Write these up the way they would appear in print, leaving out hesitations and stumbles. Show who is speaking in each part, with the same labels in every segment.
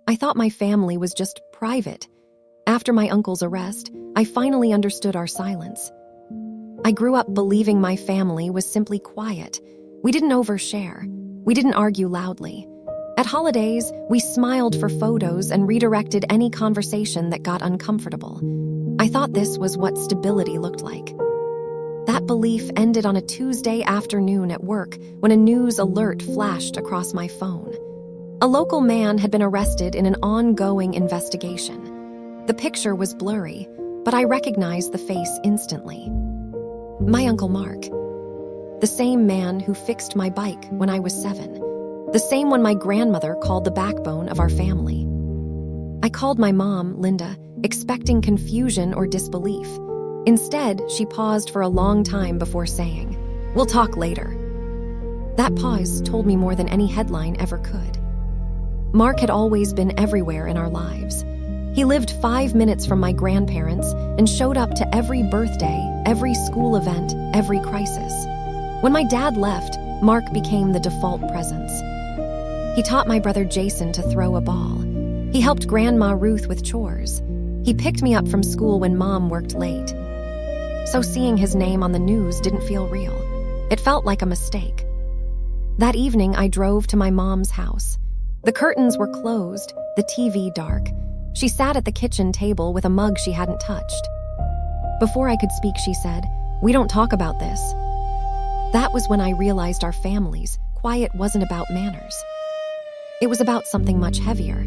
Speaker 1: I thought my family was just private. After my uncle's arrest, I finally understood our silence. I grew up believing my family was simply quiet. We didn't overshare. We didn't argue loudly. At holidays, we smiled for photos and redirected any conversation that got uncomfortable. I thought this was what stability looked like. That belief ended on a Tuesday afternoon at work when a news alert flashed across my phone. A local man had been arrested in an ongoing investigation. The picture was blurry, but I recognized the face instantly. My Uncle Mark. The same man who fixed my bike when I was 7. The same one my grandmother called the backbone of our family. I called my mom, Linda, expecting confusion or disbelief. Instead, she paused for a long time before saying, "We'll talk later." That pause told me more than any headline ever could. Mark had always been everywhere in our lives. He lived 5 minutes from my grandparents and showed up to every birthday, every school event, every crisis. When my dad left, Mark became the default presence. He taught my brother Jason to throw a ball. He helped Grandma Ruth with chores. He picked me up from school when Mom worked late. So seeing his name on the news didn't feel real. It felt like a mistake. That evening, I drove to my mom's house. The curtains were closed, the TV dark. She sat at the kitchen table with a mug she hadn't touched. Before I could speak, she said, "We don't talk about this." That was when I realized our family's quiet wasn't about manners. It was about something much heavier.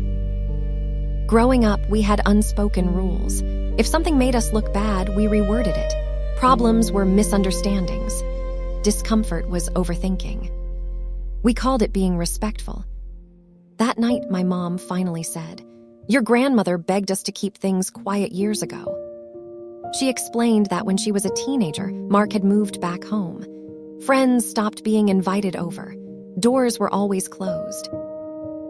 Speaker 1: Growing up, we had unspoken rules. If something made us look bad, we reworded it. Problems were misunderstandings. Discomfort was overthinking. We called it being respectful. That night, my mom finally said, "Your grandmother begged us to keep things quiet years ago." She explained that when she was a teenager, Mark had moved back home. Friends stopped being invited over. Doors were always closed.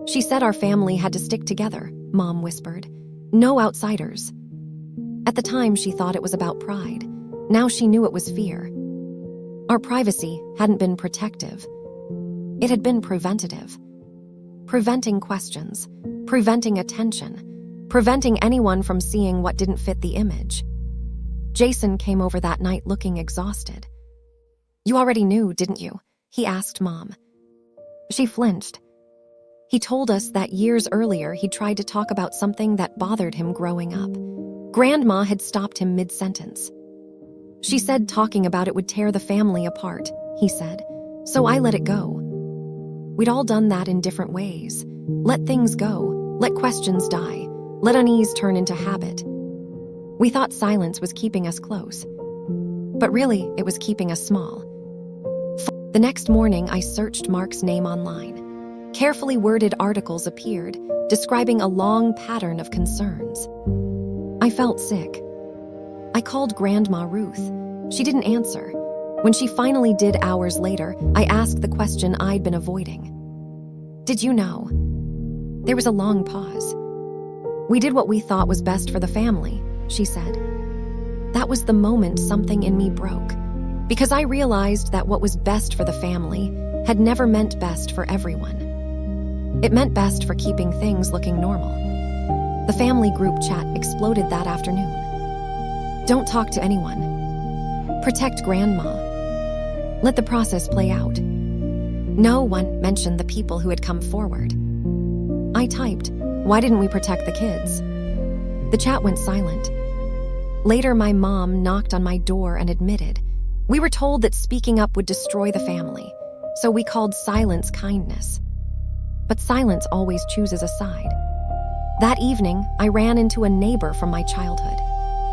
Speaker 1: She said our family had to stick together, Mom whispered. No outsiders. At the time, she thought it was about pride. Now she knew it was fear. Our privacy hadn't been protective. It had been preventative. Preventing questions, preventing attention, preventing anyone from seeing what didn't fit the image. Jason came over that night looking exhausted. "You already knew, didn't you?" he asked Mom. She flinched. He told us that years earlier he'd tried to talk about something that bothered him growing up. Grandma had stopped him mid-sentence. She said talking about it would tear the family apart, he said. So I let it go. We'd all done that in different ways. Let things go. Let questions die. Let unease turn into habit. We thought silence was keeping us close. But really, it was keeping us small. The next morning, I searched Mark's name online. Carefully worded articles appeared, describing a long pattern of concerns. I felt sick. I called Grandma Ruth. She didn't answer. When she finally did hours later, I asked the question I'd been avoiding. "Did you know?" There was a long pause. "We did what we thought was best for the family," she said. That was the moment something in me broke, because I realized that what was best for the family had never meant best for everyone. It meant best for keeping things looking normal. The family group chat exploded that afternoon. Don't talk to anyone. Protect Grandma. Let the process play out. No one mentioned the people who had come forward. I typed, "Why didn't we protect the kids?" The chat went silent. Later, my mom knocked on my door and admitted, "We were told that speaking up would destroy the family, so we called silence kindness." But silence always chooses a side. That evening, I ran into a neighbor from my childhood.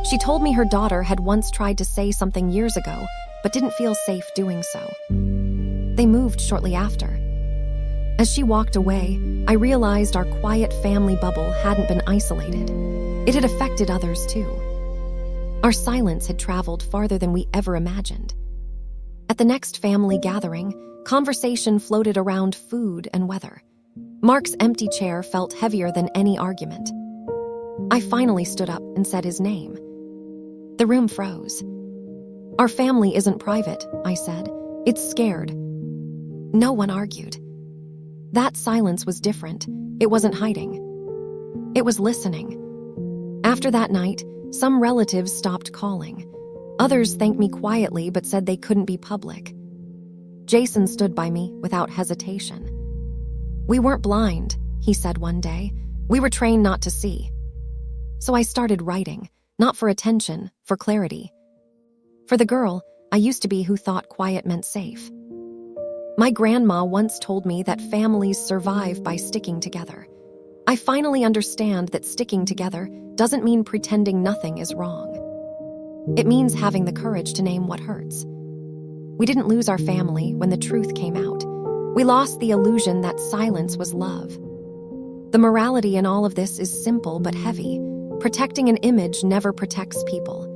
Speaker 1: She told me her daughter had once tried to say something years ago, but didn't feel safe doing so. They moved shortly after. As she walked away, I realized our quiet family bubble hadn't been isolated. It had affected others too. Our silence had traveled farther than we ever imagined. At the next family gathering, conversation floated around food and weather. Mark's empty chair felt heavier than any argument. I finally stood up and said his name. The room froze. "Our family isn't private," I said. "It's scared." No one argued. That silence was different. It wasn't hiding. It was listening. After that night, some relatives stopped calling. Others thanked me quietly but said they couldn't be public. Jason stood by me without hesitation. "We weren't blind," he said one day. "We were trained not to see." So I started writing, not for attention, for clarity. For the girl I used to be who thought quiet meant safe. My grandma once told me that families survive by sticking together. I finally understand that sticking together doesn't mean pretending nothing is wrong. It means having the courage to name what hurts. We didn't lose our family when the truth came out. We lost the illusion that silence was love. The morality in all of this is simple but heavy. Protecting an image never protects people.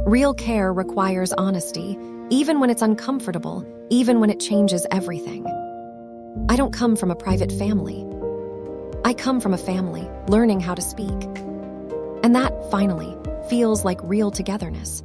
Speaker 1: Real care requires honesty, even when it's uncomfortable, even when it changes everything. I don't come from a private family. I come from a family learning how to speak. And that, finally, feels like real togetherness.